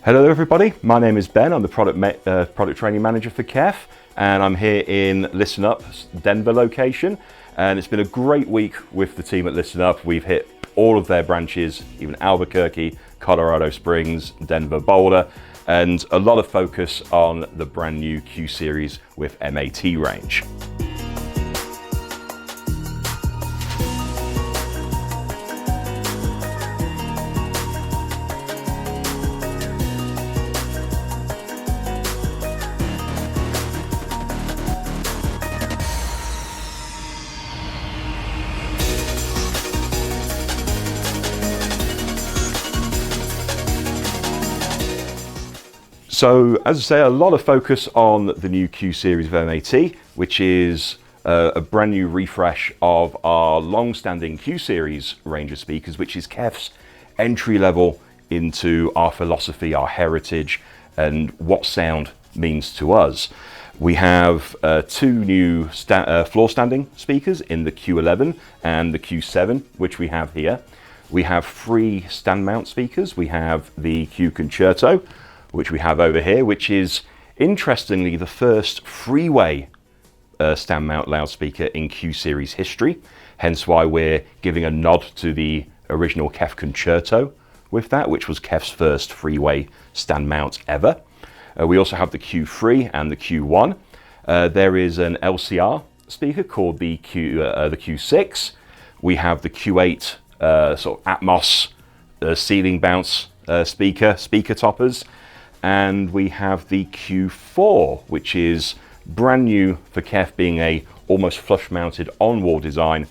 Hello everybody, my name is Ben. I'm the product training manager for KEF, and I'm here in ListenUp's Denver location. And it's been a great week with the team at ListenUp. We've hit all of their branches, even Albuquerque, Colorado Springs, Denver, Boulder, and a lot of focus on the brand new Q Series with MAT range. So, as I say, a lot of focus on the new Q Series of MAT, which is a brand new refresh of our long-standing Q Series range of speakers, which is KEF's entry level into our philosophy, our heritage, and what sound means to us. We have two new floor standing speakers in the Q11 and the Q7, which we have here. We have three stand mount speakers. We have the Q Concerto, which we have over here, which is interestingly the first three-way stand mount loudspeaker in Q Series history, hence why we're giving a nod to the original KEF Concerto with that, which was KEF's first three-way stand mount ever. We also have the Q3 and the Q1. There is an LCR speaker called the Q6. We have the Q8 sort of Atmos ceiling bounce speaker toppers. And we have the Q4, which is brand new for KEF, being a almost flush mounted on-wall design.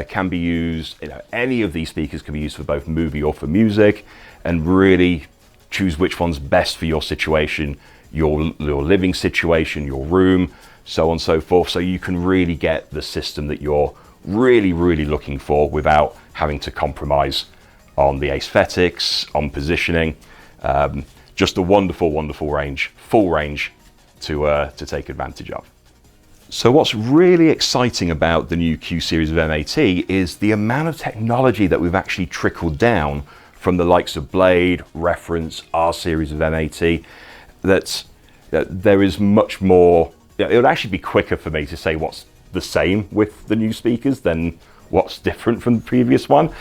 Can be used, any of these speakers can be used for both movie or for music, and really choose which one's best for your situation, your living situation, your room, so on and so forth. So you can really get the system that you're really looking for without having to compromise on the aesthetics, on positioning. Just a wonderful range, full range to take advantage of. So what's really exciting about the new Q Series of MAT is the amount of technology that we've actually trickled down from the likes of Blade, Reference, our series of MAT, that there is much more. It would actually be quicker for me to say what's the same with the new speakers than what's different from the previous one.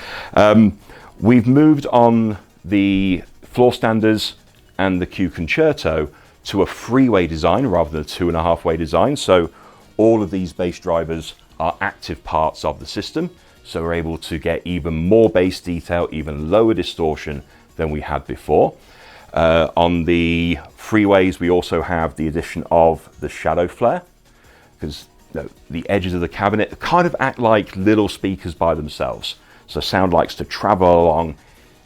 We've moved on the floor standers and the Q Concerto to a three-way design rather than a 2.5-way design. So all of these bass drivers are active parts of the system. So we're able to get even more bass detail, even lower distortion than we had before. On the three-ways, we also have the addition of the shadow flare, because the edges of the cabinet kind of act like little speakers by themselves. So sound likes to travel along,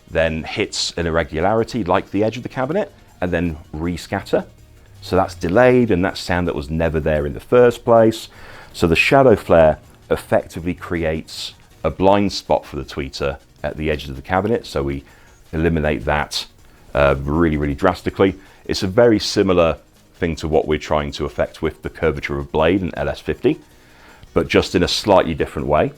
then hits an irregularity like the edge of the cabinet, and then rescatter. So that's delayed, and that's sound that was never there in the first place. So the shadow flare effectively creates a blind spot for the tweeter at the edges of the cabinet, so we eliminate that really drastically. It's a very similar thing to what we're trying to affect with the curvature of Blade and LS50, but just in a slightly different way.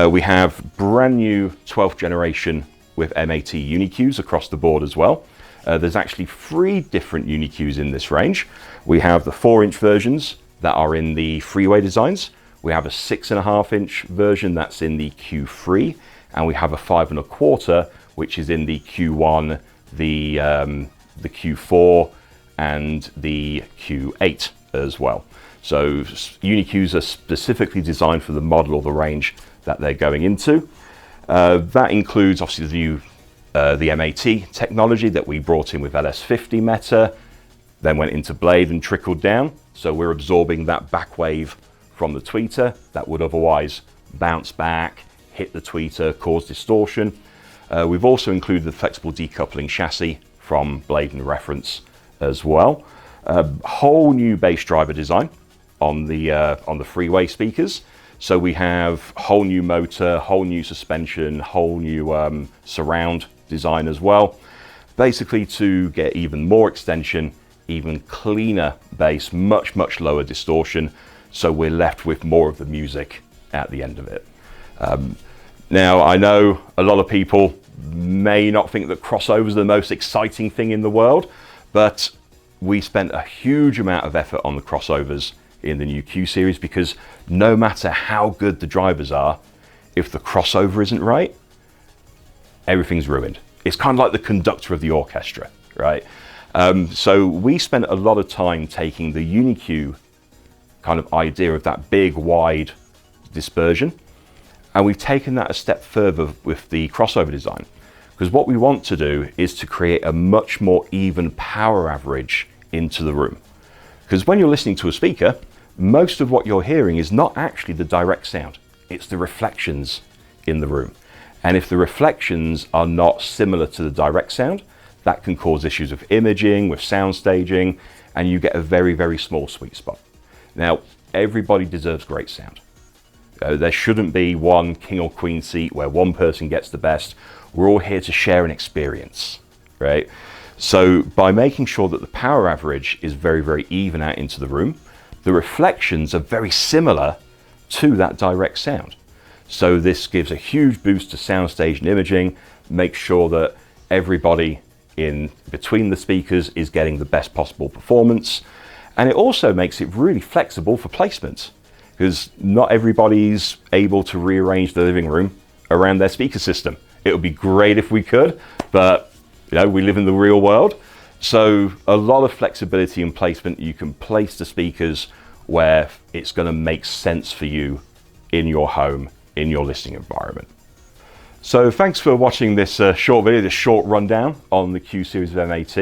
We have brand new 12th generation with MAT Uni-Qs across the board as well. There's actually three different Uni-Qs in this range. We have the 4-inch versions that are in the three-way designs. We have a 6.5-inch version that's in the Q3, and we have a 5.25, which is in the Q1, the Q4, and the Q8 as well. So Uni-Qs are specifically designed for the model or the range that they're going into. That includes obviously the MAT technology that we brought in with LS50 Meta, then went into Blade and Trickled-down. So we're absorbing that back wave from the tweeter that would otherwise bounce back, hit the tweeter, cause distortion. We've also included the flexible decoupling chassis from Blade and Reference as well. A whole new bass driver design on the three-way speakers. So we have whole new motor, whole new suspension, whole new surround design as well. Basically to get even more extension, even cleaner bass, much lower distortion. So we're left with more of the music at the end of it. Now I know a lot of people may not think that crossovers are the most exciting thing in the world, but we spent a huge amount of effort on the crossovers in the new Q series, because no matter how good the drivers are, if the crossover isn't right, everything's ruined. It's kind of like the conductor of the orchestra, right? So we spent a lot of time taking the Uni-Q kind of idea of that big, wide dispersion, and we've taken that a step further with the crossover design, because what we want to do is to create a much more even power average into the room. Because when you're listening to a speaker, most of what you're hearing is not actually the direct sound, it's the reflections in the room. And if the reflections are not similar to the direct sound, that can cause issues with imaging, with sound staging, and you get a very, very small sweet spot. Now, everybody deserves great sound. There shouldn't be one king or queen seat where one person gets the best. We're all here to share an experience, right? So by making sure that the power average is very, very even out into the room, the reflections are very similar to that direct sound. So this gives a huge boost to soundstage and imaging, make sure that everybody in between the speakers is getting the best possible performance. And it also makes it really flexible for placement, because not everybody's able to rearrange the living room around their speaker system. It would be great if we could, but we live in the real world. So a lot of flexibility in placement. You can place the speakers where it's going to make sense for you in your home, in your listening environment. So thanks for watching this short video, this short rundown on the Q series of MAT.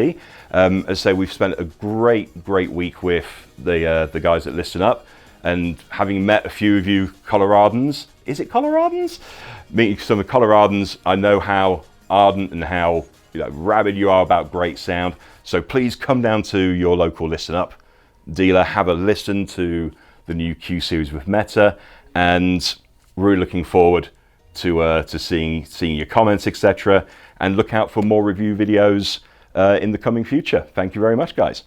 As I say, we've spent a great week with the guys at ListenUp, and having met a few of you Coloradans, is it Coloradans? Meeting some of the Coloradans, I know how ardent and how rabid you are about great sound. So please come down to your local ListenUp dealer, have a listen to the new Q series with Meta, and really looking forward to seeing your comments, etc. And look out for more review videos in the coming future. Thank you very much, guys.